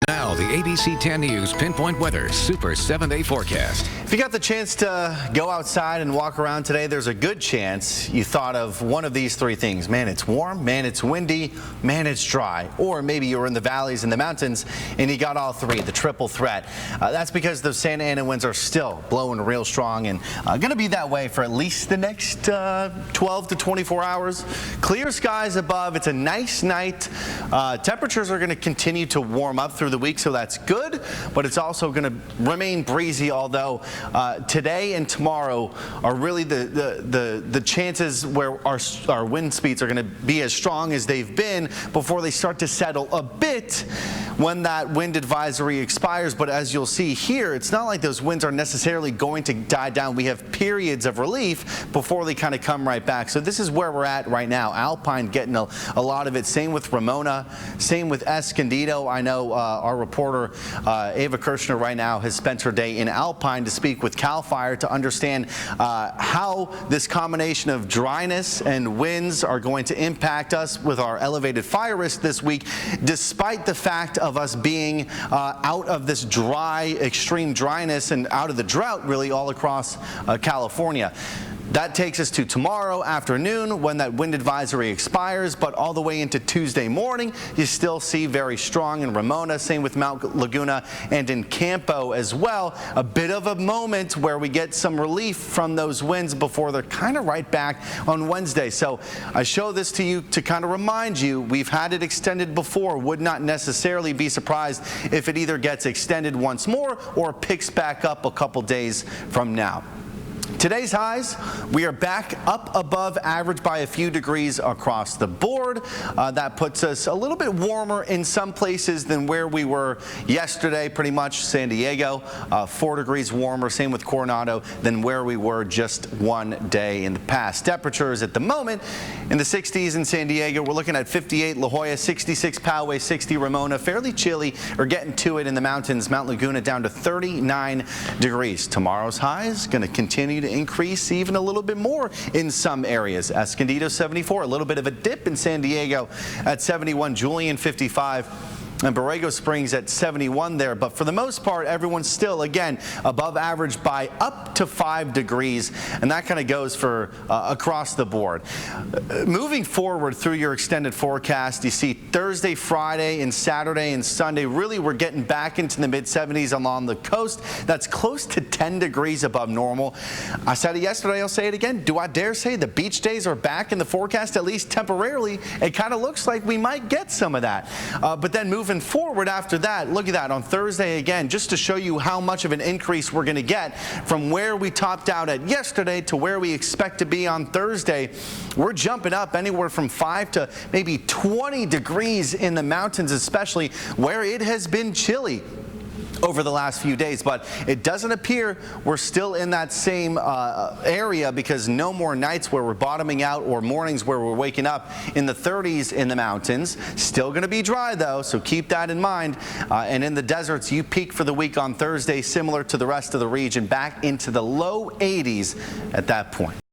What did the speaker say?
Now, the ABC 10 News Pinpoint Weather Super 7-Day Forecast. If you got the chance to go outside and walk around today, there's a good chance you thought of one of these three things. Man, it's warm. Man, it's windy. Man, it's dry. Or maybe you were in the valleys and the mountains and you got all three, the triple threat. That's because those Santa Ana winds are still blowing real strong and going to be that way for at least the next 12 to 24 hours. Clear skies above. It's a nice night. Temperatures are going to continue to warm up through the week, so that's good, but it's also going to remain breezy, although today and tomorrow are really the chances where our wind speeds are going to be as strong as they've been before they start to settle a bit when that wind advisory expires. But as you'll see here, it's not like those winds are necessarily going to die down. We have periods of relief before they kind of come right back. So this is where we're at right now. Alpine getting a lot of it. Same with Ramona, same with Escondido. I know our reporter Ava Kirshner right now has spent her day in Alpine to speak with CAL FIRE to understand how this combination of dryness and winds are going to impact us with our elevated fire risk this week, despite the fact of us being out of this extreme dryness and out of the drought really all across California. That takes us to tomorrow afternoon when that wind advisory expires, but all the way into Tuesday morning, you still see very strong in Ramona, same with Mount Laguna and in Campo as well. A bit of a moment where we get some relief from those winds before they're kind of right back on Wednesday. So I show this to you to kind of remind you we've had it extended before. Would not necessarily be surprised if it either gets extended once more or picks back up a couple days from now. Today's highs, we are back up above average by a few degrees across the board. That puts us a little bit warmer in some places than where we were yesterday. Pretty much San Diego, 4 degrees warmer, same with Coronado, than where we were just one day in the past. Temperatures at the moment in the 60s in San Diego. We're looking at 58 La Jolla, 66 Poway, 60 Ramona. Fairly chilly, or getting to it in the mountains. Mount Laguna down to 39 degrees. Tomorrow's highs going to continue to increase even a little bit more in some areas. Escondido 74, a little bit of a dip in San Diego at 71, Julian 55. And Borrego Springs at 71 there. But for the most part, everyone's still, again, above average by up to 5 degrees. And that kind of goes for across the board. Moving forward through your extended forecast, you see Thursday, Friday, and Saturday and Sunday. Really, we're getting back into the mid-70s along the coast. That's close to 10 degrees above normal. I said it yesterday, I'll say it again. Do I dare say the beach days are back in the forecast, at least temporarily? It kind of looks like we might get some of that. But then moving forward after that, look at that on Thursday again, just to show you how much of an increase we're going to get from where we topped out at yesterday to where we expect to be on Thursday. We're jumping up anywhere from 5 to maybe 20 degrees in the mountains, especially where it has been chilly over the last few days. But it doesn't appear we're still in that same area, because no more nights where we're bottoming out or mornings where we're waking up in the 30s in the mountains. Still going to be dry though, so keep that in mind. And in the deserts, you peak for the week on Thursday, similar to the rest of the region, back into the low 80s at that point.